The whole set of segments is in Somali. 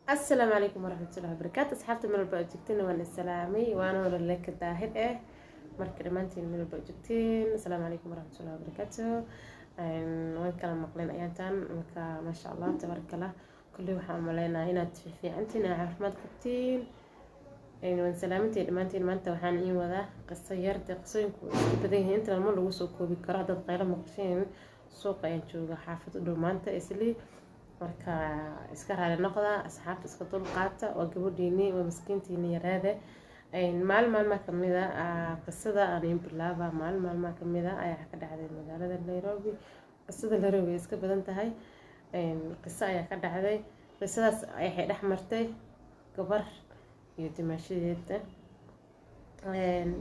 السلام عليكم ورحمة الله وبركاته. أصحابتي من البوجكتين وأنا السلامي وأنا لك الداهر مركز مانتين من البوجكتين. السلام عليكم ورحمة الله وبركاته. وين كان مقلين أيانتان ما شاء الله تبارك الله كل واحد ملينا هنا في عندنا عفمات كتير وين سلامتي دمانتين ما أنت وحان إيه وذا قصيرت قصين بديه أنت لما لو سوكو بكرة غير مقشين سوق ينشوق حافظ دومانتا إسلي marka iska raali noqda asxaabta iska dulqaata waa gabadhiini waa miskiintiini yaraade maalma kamida qisada aan bilaaba maalma kamida ayaa ka dhacday magaalada Nairobi. qisada Nairobi iska badan tahay qiso ayaa ka dhacday. qisadaas ay dhex martay gabar iyo dimashadeeda.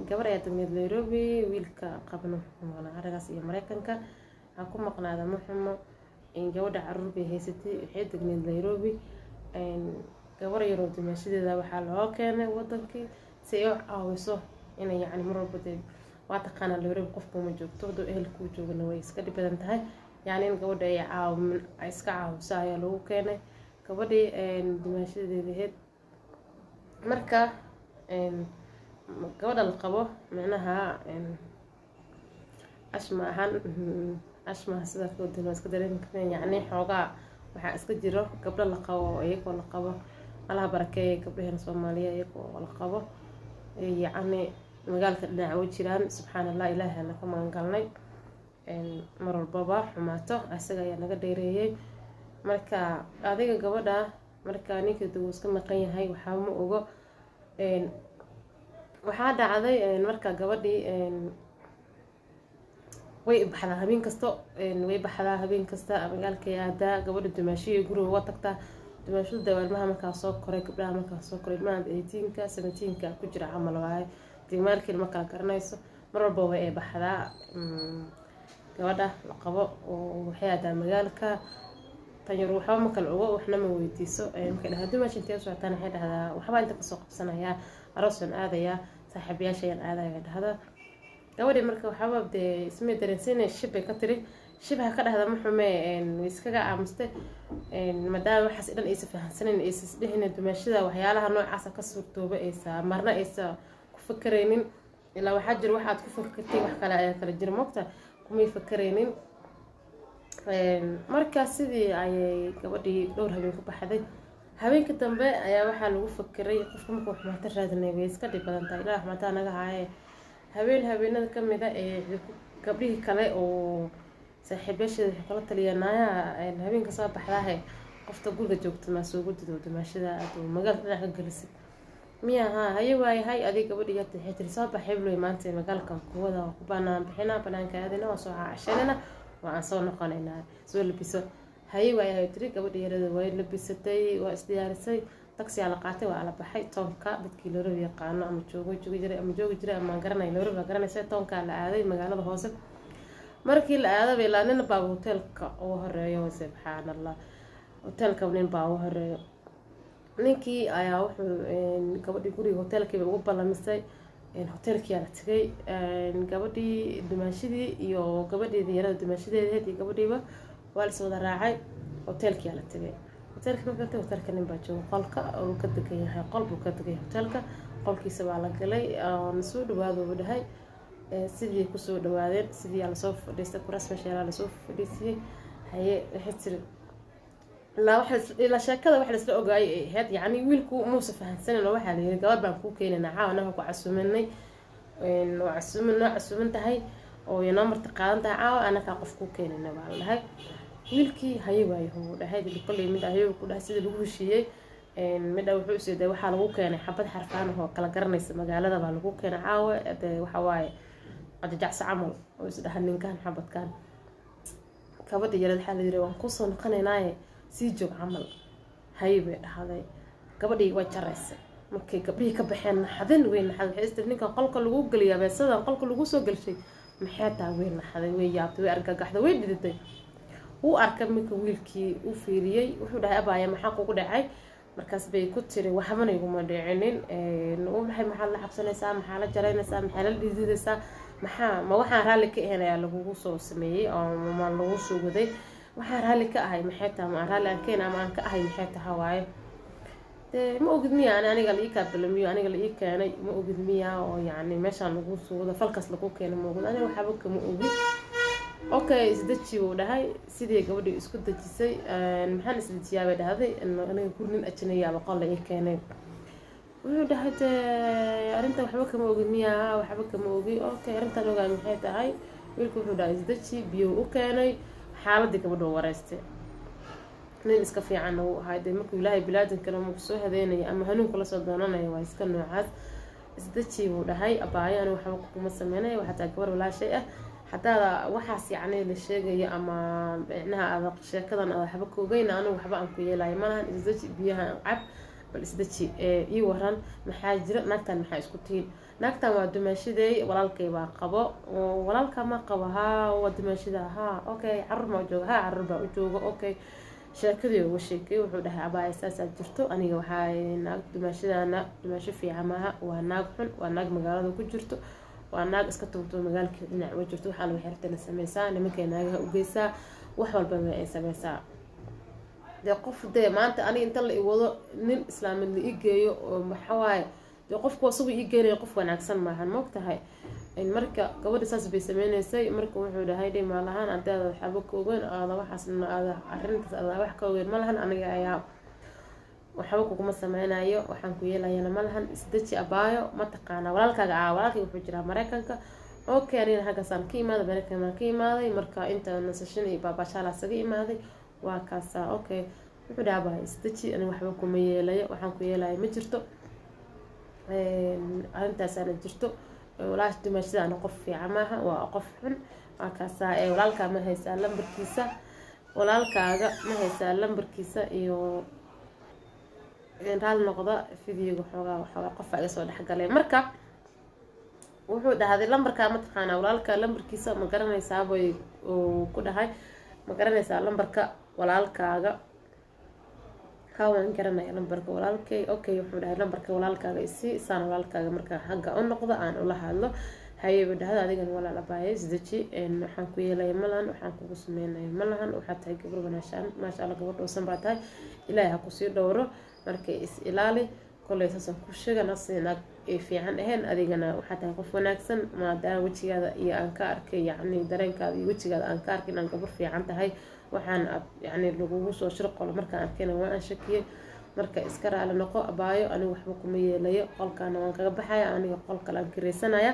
gabar ayaa timid Nairobi, wiilka qabno aragaas iyo Mareykanka ha ku maqnaada muxumo in gabadha caruur bay haysatay waxay degneed Nairobi. gabar yaroo dimashadeeda waxaa loo keenay wadankii si ay u caawiso inay yacni mar walba waa taqaanaa Nairobi qofku ma joogto doo ehelku joogana way iska dhib badan tahay yacni in gabadha ay iska caawiso ayaa lagu keenay gabadhii dimashadeeda marka gabadha la qabo macnaha ashma ahaan ashma sida koodina iska dareen kareen yacni xoogaa waxa iska jiro gabdho la qabo iyagoo la qabo Allah barakeeyo gabdhaha Soomaaliya iyagoo la qabo yacni magaalka dhinaca u jiraan subxaanallah ilaahay la ka magangalnay mar walba xumaato asaga ayaa naga dheereeyay marka adiga gabadha marka ninka duu iska maqan yahay waxa ma ogo waxa dhacday marka gabadhii way baxdaa habeen kasta magaalka aada gabadha dimashiyo guriga uga tagtaa. dimashada dawaalmaha markaa soo koray gabdhaha markaa soo koray maanta 18ka 17ka ku jira camal waaye diimaarkii ma kala garanayso mar walba way baxdaa. gabadha la qabo oo waxay aadaa magaalka tanyar waxa ma kala ogo waxna ma weydiiso markay dhahaa dimasha intee soo taan waxay dhahdaa waxba inta ka soo qabsanaya aroosan aadaya saaxiibayaashayaan aadaya dhahdaa. gabadhi marka waxa wabde ismay dareensanay shibay ka tiri shibha ka dhahda muxume iskaga aamustay maadaama waxaas dhan ay fahansaneen ay isdhihina dumashada waxyaalaha noocaas ka suurtooba aysa marna aysa ku fakareynin ilaa waxa jir waxaad ku fakartay wax kale ayaa kala jir moqta kuma fakareynin. marka sidii ay gabadhi dhowr habeen ku baxday habeenka dambe ayaa waxa lagu fakiray qofka markuu xumaata raadinay way iska dhib badan tahay ilaa xumaata naga haaye habeenada kamida gabdhihii kale oo saaxiibayaasheeda kala taliyanaaya habeenka soo baxdaa qofta guriga joogta ma soo gudido dimaashada aad magaalka dhinaca ka galisay miyaha haye waayahay adiga gabadhii yaad xiriir soo baxay blo maanta magaalka kuwada ku banaan bixina banaanka aadina waa soo caashanina waa soo noqonaynaa soo labiso haye waayahay tiri gabadhii yarada way labisatay waa isdiyaarisay taksi ala qaatay waa ala baxay toonka dadkii loo yaqaano ama joogi jiray ama garanay loo garanaysa toonka la aaday magaalada hoose. markii la aaday ilaa nin baa hotelka oo horeeyo subxaanallah hotelka nin baa oo horeeyo ninkii ayaa wuxuu gabadhii guriga hotelkii ugu balamisay hotelkii la tagay gabadhii dimaashadii iyo gabadhii yarada dimaashadeeda iyo gabadhiiba waa la soo raacay hotelkii la tagay. hotelka nin baa jooga qolka oo ka degan yahay qol buu ka degay hotelka qolkiisa waa la galay soo dhawaado uu dhahay sidii ku soo dhawaadeen sidii la soo fadhiistay kuraas meesha la soo fadhiisay haye waxay tiri la sheekada wax la isla ogaay ahayd yacni wiilku muusa fahansaneen waxa la yiri gabar baan ku keenay caawanaha ku casuumanay casuuman tahay oo inoo marti qaadan tahay caawa anaka qof ku keenay baa la dhahay. wiilkii haye waayo dhahay kulay mid ahayo ku dhahay sida lagu heshiiyay mid wuxuu isoo waxa lagu keenay xabad xarfaan oo kala garanaysa magaalada baa lagu keenay caawa waxa waaye qadjacsa camal oo isdhahan ninkan xabadkan gabadha yarada waxa la yiri waan ku soo noqonaynaa si joog camal haye bay dhahday. gabadhii way jaraysay markay gabdhihii ka baxeen naxadin weyn waxay istir ninka qolka lagu galiyaa beesada qolka lagu soo galshay maxay taa weyn naxaday way yaabtay way argagaxday way dhiditay uu arkay markii wiilkii uu fiiriyay wuxuu dhahay abaaya maxaa kugu dhacay markaas bay ku tiri waxba iguma dhicinin maxaa la xabsanaysaa maxaa la jaraynaysaa maxaa la dhididaysaa ma waxaan raali ka ahayn lagu soo sameeyay oo ma lagu soo waday waxaan raali ka ahay maxay tahay ma raali aan keen ama aan ka ahay maxay tahay waaye ما أوجد مية أنا قال إيكا بالمية أنا قال إيكا أنا ما أوجد مية ويعني ماشي على نقول سودا فالكس لقوك أنا موجود أنا وحبك ما أوجد أوكي إزدتشي وده هاي سيدي قبل يسكت دتشي محن إزدتشي هذا هذا إنه أنا يكون من أجنية بقال إيكا أنا وده هاد أنت وحبك ما أوجد مية وحبك ما أوجد أوكي أنت لو قال محيط هاي ويلكو وده إزدتشي بيو أوكي أنا حالة قبل ورستي nin iska fiican uu ahaa markuu ilaahay bilaadankan uu soo hadeynaya ama hanuunka la soo doonanayo waa iska noocaas isdaji uu dhahay abaayaan waxa kuma sameynay waxa taa gabar walaashay ah hadaa waxaas yacni la sheegayo ama macnaha aad sheekadan aad waxba ku ogeyn anigu waxba aan ku yeelay malahan isdaji biyaha cab bal isdaji ii waran maxaa jira naagtan maxaa isku tiin naagtan waa dumaashiday walaalkay baa qabo walaalka ma qabo waa dumaashida okay carruur ma jooga carruur baa u jooga okay sheekadii ugu sheekay wuxuu dhahay abaa asaas jirto aniga waxa naag dumaashadana dumaasho fiican maaha waa naag xun waa naag magaalada ku jirto waa naag iska tuurto magaalka dhinac uga jirto waxa la xirtana sameeysaa nimankay naagaha u geysaa wax walba ma ay sameeysaa qof maanta aniga inta la iwado nin islaamid la igeeyo oo waxa waaye qofku asagu igeeyo qof wanaagsan maahan ma ogtahay in marka gabadha saas bay sameeynaysaa marka wuxuu dhahay malahan adeeda waxba ka ogeyn aada waxaasna aada arintaas aada wax ka ogeyn malahan aniga ayaa waxba kuma sameynayo waxaan ku yeelayana malahan isdaji abaayo ma taqaana walaalkaaga walaalkay wuxuu jiraa Mareykanka okay anina halkaasaan ka imaaday Mareykanka ka imaaday marka inta nasashin iyo baabashaala saga imaaday waa kaasa okay wuxuu dhahay isdaji aniga waxba kuma yeelayo waxaan ku yeelayo ma jirto arintaas ana jirto walaash dumaashada ana qof fiican maaha waa qof xun waa kaasa walaalka ma haysaa lambarkiisa walaalkaaga ma haysaa lambarkiisa iyo raal noqda fidiyoga xoogaa qof iga soo dhaxgalay marka wuxuu dhahay lambarka ma taqaana walaalka lambarkiisa ma garanaysaa bay ku dhahay ma garanaysaa lambarka walaalkaaga كاوان كرنا لمبرك ولالكي اوكي wuxuu dhahay lambarka walaalkaaga isi saan walaalkaaga marka xagga u noqdo aan ula hadlo haye badahada adigan walaal abaayay sidaji waxaan ku yeelay malahan waxaan kugu sameeyay malahan waxa tahay gabar wanaashan ma sha Allah gabadho san baatay ilaahay ha ku sii dhowro markay is ilaali kulay saasan ku sheegana sinaag ee fiican ahayn adigana waxa tahay qof wanaagsan maadaama wajigaada iyo aan ka arkay yacni dareenkaada iyo wajigaada aan ka arkay inaan gabar fiican tahay waxaan yani lagu soo shirqolo marka arkayna waan shakiyay marka iska raali noqo abaayo aniga waxba kuma yeelayo qolkaana waan kaga baxaya aniga qolka la kireysanaya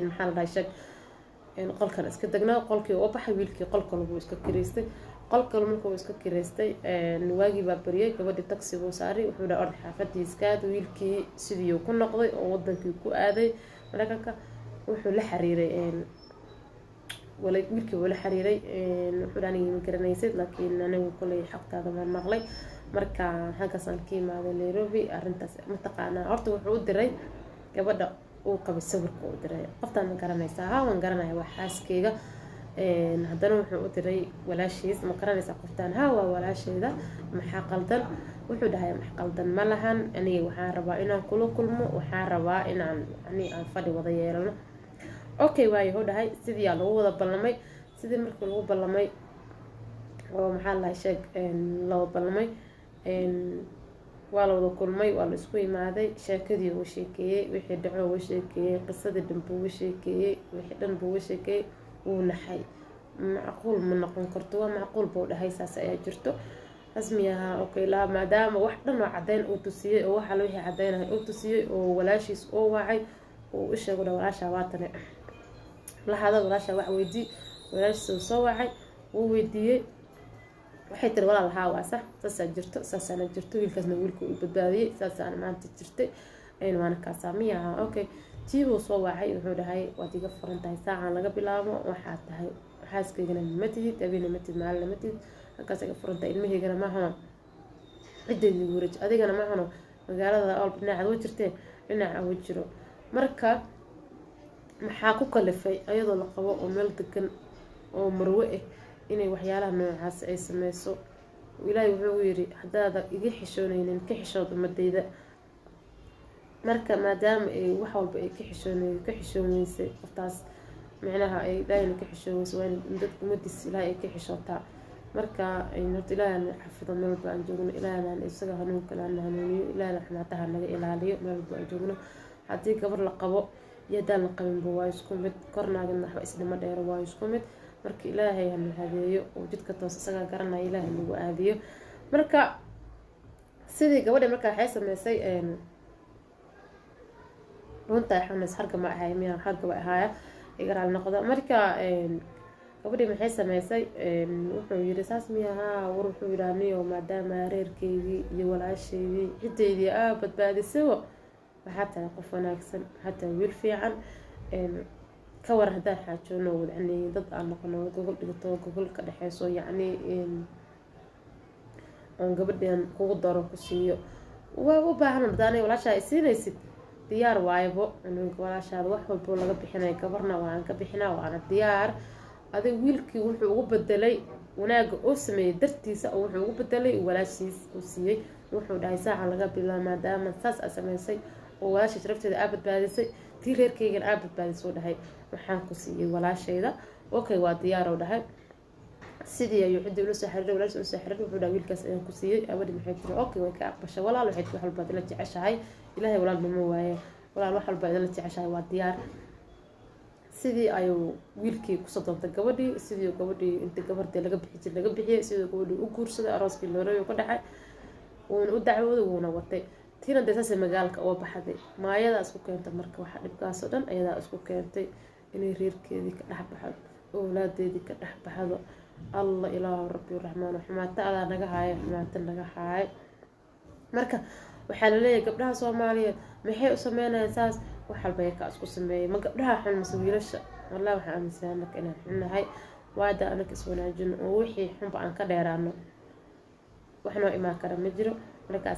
maxaa la dhahay qolkan iska degnaa qolkii oo baxay wiilkii qolka lagu iska kireystay qolka markuu iska kireystay waagii baa bariyay gabadhii taxi buu saaray wuxuu dhahay orod xaafadii iskaad wiilkii sidii ku noqday oo wadankii ku aaday Mareykanka wuxuu la xiriiray wiilkii wala xiriiray wuxuu dhahay ma garanaysid laakiin anigu kulay xogtaada ma maqlay marka halkaasaan ka imaaday Nairobi arintaas ma taqaana horta wuxuu u diray gabadha uu qabay sawirka u diray qoftaan ma garanaysaa waan garanayaa waa xaaskeyga haddana wuxuu u diray walaashiis ma garanaysaa qoftaan waa walaashayda maxaa qaldan wuxuu dhahay maxaa qaldan ma lahan aniga waxaan rabaa inaan kula kulmo waxaan rabaa inaan aan fadhi wada yeelano okay waayo hoo dhahay sidii lagu wada ballamay sidii markii lagu ballamay oo maxaa la sheeg loo ballamay waa la wada kulmay waa la isku imaaday sheekadii uu sheekeeyay wixii dhaco uu sheekeeyay qisadii dhanba uu sheekeeyay wixii dhanba uu sheekeeyay uu naxay macquul ma noqon karto waa macquul buu dhahay saas ayaa jirto rasmiyaha okay la maadaama wax dhan oo cadeyn uu tusiyay oo waxa la wixii cadeynay uu tusiyay oo walaashiis oo wacay oo u sheegay walaasha waatane la hada walaasha wax weydii walaashiis soo wacay uu weydiiyay waxay tir walaal waa sax saasana jirto wiilkaasna wiilku u badbaadiyay saasana maanta jirtay waana ka saamiyaa okay tiibo soo wacay wuxuu dhahay waad iga furan tahay saacan laga bilaabo waxa tahay xaaskeyga ma tihid abina ma tihid maalin ma tihid halkaas iga furan tahay ilmaheygana ma hano cideedii wareej adigana ma hano magaalada oo dhinaca u jirtay dhinaca u jiro marka maxaa ku kalifay ayadoo la qabo oo meel degan oo marwe ah inay waxyaalaha noocaas ay sameyso ilaahay wuxuu yiri hadaad iga xishoonaynin ka xishood umadeyda marka maadaama ay wax walba ay ka xishoonaysay qoftaas macnaha ay dhayn ka xishoonaysay waa in dad umadiis ilaahay ay ka xishootaa marka horta ilaahay xafido meel walba aan joogno, ilaahay isaga hanuunka lana hanuuniyo, ilaahay xumaataha naga ilaaliyo meel walba aan joogno. haddii gabar la qabo iyo haddaan la qabinba waa isku mid, kornaagana waxba isdhima dheero waa isku mid. marka ilaahay hanu hadeeyo oo jidka toos isagaa garanaya, ilaahay nagu aadiyo. marka sidii gabadha marka waxay sameysay runta xanas harga ma ahay miya harga waa ahaaya igaraal noqdo. marka gabadhii maxay sameysay wuxuu yiri saas miyaha war wuxuu yiraahniyo maadaama reerkeydii iyo walaasheydii cideydii badbaadisay waxaa tahay qof wanaagsan, hataa wiil fiican ka war haddaan xaajoono yacni dad aan noqono gogol dhigato gogol ka dhexeyso yacni oon gabadhan kugu daro ku siiyo waa u baahan madaanay walaashaa isiinaysid diyaar waaybo inuu walaashaada wax walbo laga bixinay gabarna waan ka bixinaa waana diyaar. adig wiilkii wuxuu ugu bedelay wanaaga oo sameeyay dartiisa oo wuxuu ugu bedelay walaashiis uu siiyay. wuxuu dhahay saacan laga bilaabo maadaama saas sameysay oo walaasha sharafteeda badbaadisay tii reerkeygan badbaadisay dhahay waxaan ku siiyay walaashayda okay waa diyaar oo dhahay. sidii ayuu cidii ula soo xiriiray walaasha ula soo xiriiray wuxuu dhahay wiilkaas ayaan ku siiyay. abadi maxay tiri okay way ka aqbashay walaal waxay wax walba la jeceshahay ilaahay walaal nimo waaye walaal wax walba la jeceshahay waa diyaar. sidii ayuu wiilkii ku soo doontay gabadhii, sidii gabadhii inta gabadhii laga bixiyay sidii gabadhii u guursaday arooskii looreeyo ka dhacay uuna u dacwooday uuna watay tiina deesaas magaalka oo baxday maayada isku keentay. marka waxa dhibkaas oo dhan ayadaa isku keentay inay reerkeedii ka dhex baxdo awlaadeedii ka dhex baxdo. allah ilaahu rabbi raxmaan xumaata adaa naga haaya xumaata naga haay. marka waxaa la leeyahay gabdhaha Soomaaliyeed maxay u sameynayaan saas wax walba ay ka isku sameeyay ma gabdhaha xun mise wiilasha. wallahi waxaan aaminsanahay marka inaan xunnahay waada anaka is wanaajino oo wixii xunba aan ka dheeraano wax noo imaan kara ma jiro. markaas